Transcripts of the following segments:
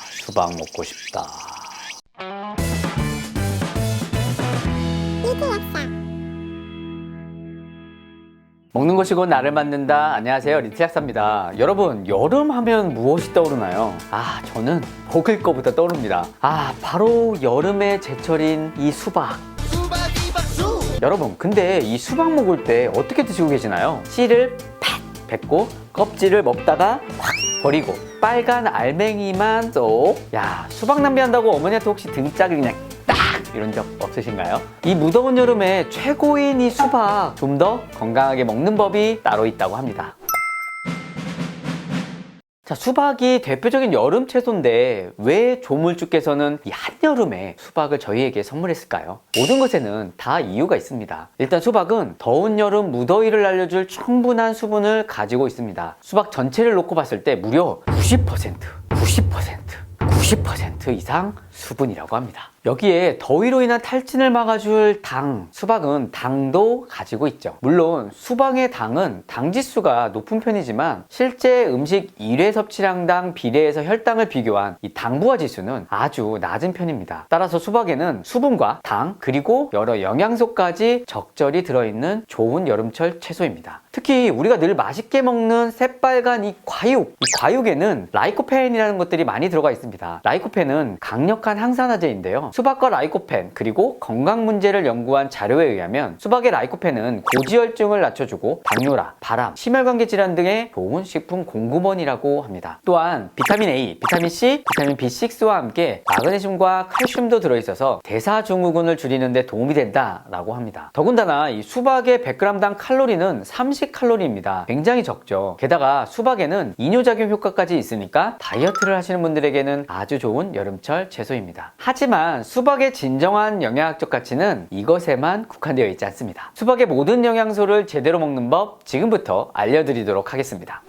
수박 먹고 싶다. 먹는 것이 곧 나를 만든다. 안녕하세요, 리트약사입니다. 여러분, 여름 하면 무엇이 떠오르나요? 저는 먹을 거부터 떠오릅니다. 바로 여름의 제철인 이 수박. 여러분, 근데 이 수박 먹을 때 어떻게 드시고 계시나요? 씨를 팍 뱉고 껍질을 먹다가 확 버리고 빨간 알맹이만 쏙. 수박 낭비한다고 어머니한테 혹시 등짝을 그냥 딱 이런 적 없으신가요? 이 무더운 여름에 최고인 이 수박, 좀 더 건강하게 먹는 법이 따로 있다고 합니다. 자, 수박이 대표적인 여름 채소인데 왜 조물주께서는 이 한여름에 수박을 저희에게 선물했을까요? 모든 것에는 다 이유가 있습니다. 일단 수박은 더운 여름 무더위를 날려줄 충분한 수분을 가지고 있습니다. 수박 전체를 놓고 봤을 때 무려 90% 이상 수분이라고 합니다. 여기에 더위로 인한 탈진을 막아줄 당, 수박은 당도 가지고 있죠. 물론 수박의 당은 당 지수가 높은 편이지만 실제 음식 1회 섭취량당 비례해서 혈당을 비교한 이 당부하 지수는 아주 낮은 편입니다. 따라서 수박에는 수분과 당, 그리고 여러 영양소까지 적절히 들어있는 좋은 여름철 채소입니다. 특히 우리가 늘 맛있게 먹는 새빨간 이 과육에는 라이코펜이라는 것들이 많이 들어가 있습니다. 라이코펜은 강력한 항산화제인데요. 수박과 라이코펜, 그리고 건강 문제를 연구한 자료에 의하면 수박의 라이코펜은 고지혈증을 낮춰주고 당뇨라, 발암, 심혈관계 질환 등의 좋은 식품 공급원이라고 합니다. 또한 비타민 A, 비타민 C, 비타민 B6와 함께 마그네슘과 칼슘도 들어있어서 대사증후군을 줄이는 데 도움이 된다라고 합니다. 더군다나 이 수박의 100g당 칼로리는 30칼로리입니다. 굉장히 적죠. 게다가 수박에는 이뇨작용 효과까지 있으니까 다이어트를 하시는 분들에게는 아주 좋은 여름철 채소입니다. 하지만 수박의 진정한 영양학적 가치는 이것에만 국한되어 있지 않습니다. 수박의 모든 영양소를 제대로 먹는 법 지금부터 알려드리도록 하겠습니다.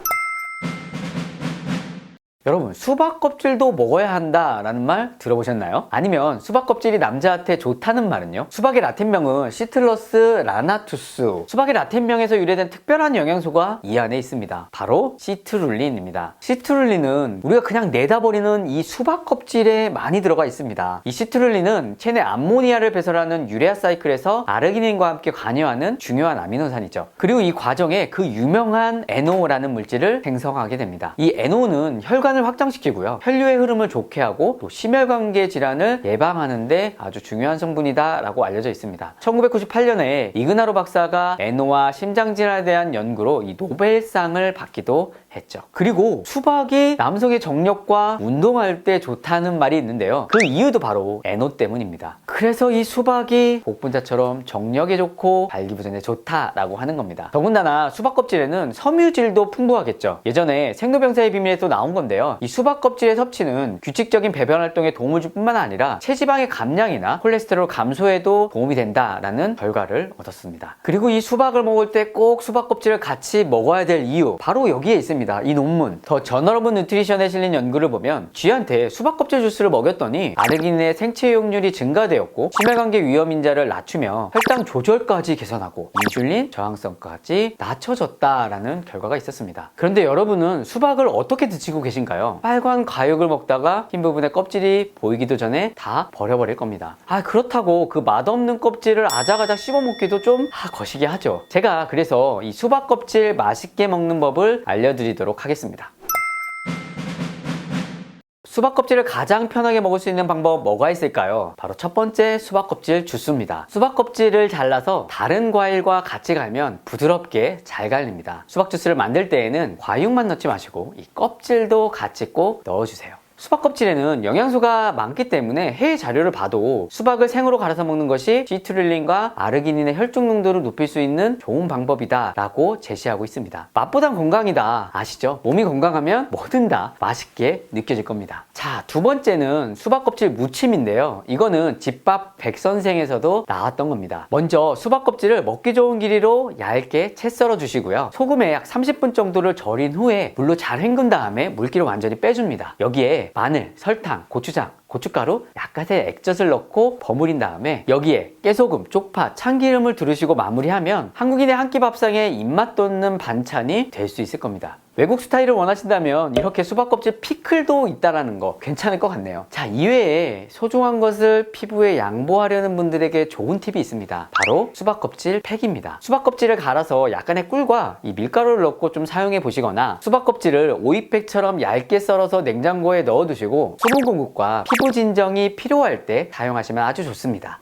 여러분, 수박 껍질도 먹어야 한다라는 말 들어보셨나요? 아니면 수박 껍질이 남자한테 좋다는 말은요? 수박의 라틴명은 시트러스 라나투스. 수박의 라틴명에서 유래된 특별한 영양소가 이 안에 있습니다. 바로 시트룰린입니다. 시트룰린은 우리가 그냥 내다 버리는 이 수박 껍질에 많이 들어가 있습니다. 이 시트룰린은 체내 암모니아를 배설하는 유레아 사이클에서 아르기닌과 함께 관여하는 중요한 아미노산이죠. 그리고 이 과정에 그 유명한 NO라는 물질을 생성하게 됩니다. 이 NO는 혈관을 확장시키고요, 혈류의 흐름을 좋게 하고 또 심혈관계 질환을 예방하는 데 아주 중요한 성분이다 라고 알려져 있습니다. 1998년에 이그나로 박사가 NO와 심장질환에 대한 연구로 이 노벨상을 받기도 했죠. 그리고 수박이 남성의 정력과 운동할 때 좋다는 말이 있는데요, 그 이유도 바로 NO 때문입니다. 그래서 이 수박이 복분자처럼 정력에 좋고 발기부전에 좋다라고 하는 겁니다. 더군다나 수박 껍질에는 섬유질도 풍부하겠죠. 예전에 생로병사의 비밀에도 나온 건데요, 이 수박 껍질의 섭취는 규칙적인 배변 활동에 도움을 줄 뿐만 아니라 체지방의 감량이나 콜레스테롤 감소에도 도움이 된다라는 결과를 얻었습니다. 그리고 이 수박을 먹을 때 꼭 수박 껍질을 같이 먹어야 될 이유, 바로 여기에 있습니다. 이 논문, 더 저널 오브 뉴트리션에 실린 연구를 보면 쥐한테 수박 껍질 주스를 먹였더니 아르기닌의 생체 이용률이 증가되었고 심혈관계 위험 인자를 낮추며 혈당 조절까지 개선하고 인슐린 저항성까지 낮춰졌다라는 결과가 있었습니다. 그런데 여러분은 수박을 어떻게 드시고 계신가요? 빨간 과육을 먹다가 흰 부분의 껍질이 보이기도 전에 다 버려버릴 겁니다. 그렇다고 그 맛없는 껍질을 아작아작 씹어먹기도 좀 거시기 하죠. 제가 그래서 이 수박 껍질 맛있게 먹는 법을 알려드리도록 하겠습니다. 수박 껍질을 가장 편하게 먹을 수 있는 방법 뭐가 있을까요? 바로 첫 번째, 수박 껍질 주스입니다. 수박 껍질을 잘라서 다른 과일과 같이 갈면 부드럽게 잘 갈립니다. 수박 주스를 만들 때에는 과육만 넣지 마시고 이 껍질도 같이 꼭 넣어주세요. 수박 껍질에는 영양소가 많기 때문에 해외 자료를 봐도 수박을 생으로 갈아서 먹는 것이 시트룰린과 아르기닌의 혈중 농도를 높일 수 있는 좋은 방법이다 라고 제시하고 있습니다. 맛보단 건강이다 아시죠? 몸이 건강하면 뭐든 다 맛있게 느껴질 겁니다. 자, 두 번째는 수박 껍질 무침인데요, 이거는 집밥 백선생에서도 나왔던 겁니다. 먼저 수박 껍질을 먹기 좋은 길이로 얇게 채 썰어 주시고요, 소금에 약 30분 정도를 절인 후에 물로 잘 헹군 다음에 물기를 완전히 빼줍니다. 여기에 마늘, 설탕, 고추장, 고춧가루, 약간의 액젓을 넣고 버무린 다음에 여기에 깨소금, 쪽파, 참기름을 두르시고 마무리하면 한국인의 한 끼 밥상에 입맛 돋는 반찬이 될 수 있을 겁니다. 외국 스타일을 원하신다면 이렇게 수박 껍질 피클도 있다라는 거 괜찮을 것 같네요. 자, 이외에 소중한 것을 피부에 양보하려는 분들에게 좋은 팁이 있습니다. 바로 수박 껍질 팩입니다. 수박 껍질을 갈아서 약간의 꿀과 이 밀가루를 넣고 좀 사용해 보시거나 수박 껍질을 오이팩처럼 얇게 썰어서 냉장고에 넣어 두시고 수분 공급과 피부 진정이 필요할 때 사용하시면 아주 좋습니다.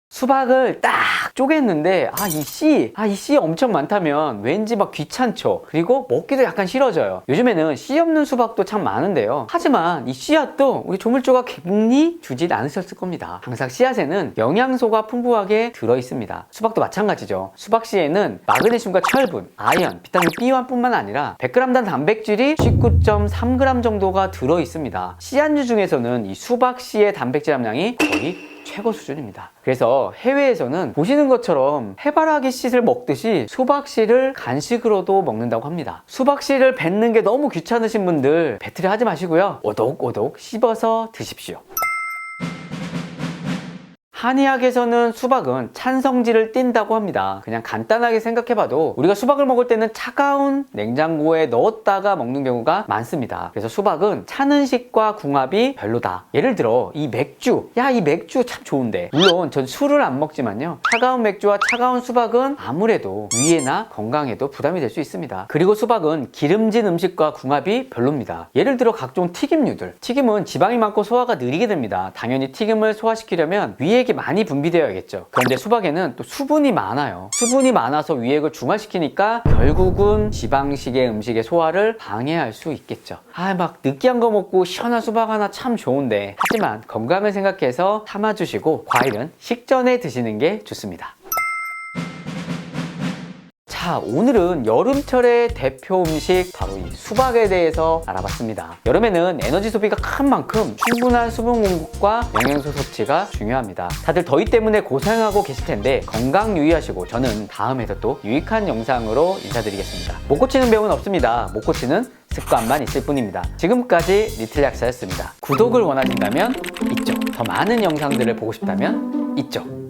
수박을 딱 쪼갰는데 이 씨 엄청 많다면 왠지 막 귀찮죠. 그리고 먹기도 약간 싫어져요. 요즘에는 씨 없는 수박도 참 많은데요. 하지만 이 씨앗도 우리 조물주가 괜히 주질 않으셨을 겁니다. 항상 씨앗에는 영양소가 풍부하게 들어있습니다. 수박도 마찬가지죠. 수박씨에는 마그네슘과 철분, 아연, 비타민 B1 뿐만 아니라 100g당 단백질이 19.3g 정도가 들어있습니다. 씨앗류 중에서는 이 수박씨의 단백질 함량이 거의 최고 수준입니다. 그래서 해외에서는 보시는 것처럼 해바라기 씨를 먹듯이 수박씨를 간식으로도 먹는다고 합니다. 수박씨를 뱉는 게 너무 귀찮으신 분들 뱉으려 하지 마시고요. 오독오독 씹어서 드십시오. 한의학에서는 수박은 찬성질을 띈다고 합니다. 그냥 간단하게 생각해봐도 우리가 수박을 먹을 때는 차가운 냉장고에 넣었다가 먹는 경우가 많습니다. 그래서 수박은 찬 음식과 궁합이 별로다. 예를 들어 이 맥주, 이 맥주 참 좋은데, 물론 전 술을 안 먹지만요, 차가운 맥주와 차가운 수박은 아무래도 위에나 건강에도 부담이 될 수 있습니다. 그리고 수박은 기름진 음식과 궁합이 별로입니다. 예를 들어 각종 튀김류들, 튀김은 지방이 많고 소화가 느리게 됩니다. 당연히 튀김을 소화시키려면 위액이 많이 분비되어야겠죠. 그런데 수박에는 또 수분이 많아요. 수분이 많아서 위액을 중화시키니까 결국은 지방식의 음식의 소화를 방해할 수 있겠죠. 막 느끼한 거 먹고 시원한 수박 하나 참 좋은데, 하지만 건강을 생각해서 참아주시고 과일은 식전에 드시는 게 좋습니다. 자, 오늘은 여름철의 대표 음식 바로 이 수박에 대해서 알아봤습니다. 여름에는 에너지 소비가 큰 만큼 충분한 수분 공급과 영양소 섭취가 중요합니다. 다들 더위 때문에 고생하고 계실 텐데 건강 유의하시고 저는 다음에도 또 유익한 영상으로 인사드리겠습니다. 못 고치는 병은 없습니다. 못 고치는 습관만 있을 뿐입니다. 지금까지 리틀 약사였습니다. 구독을 원하신다면 이쪽, 더 많은 영상들을 보고 싶다면 이쪽.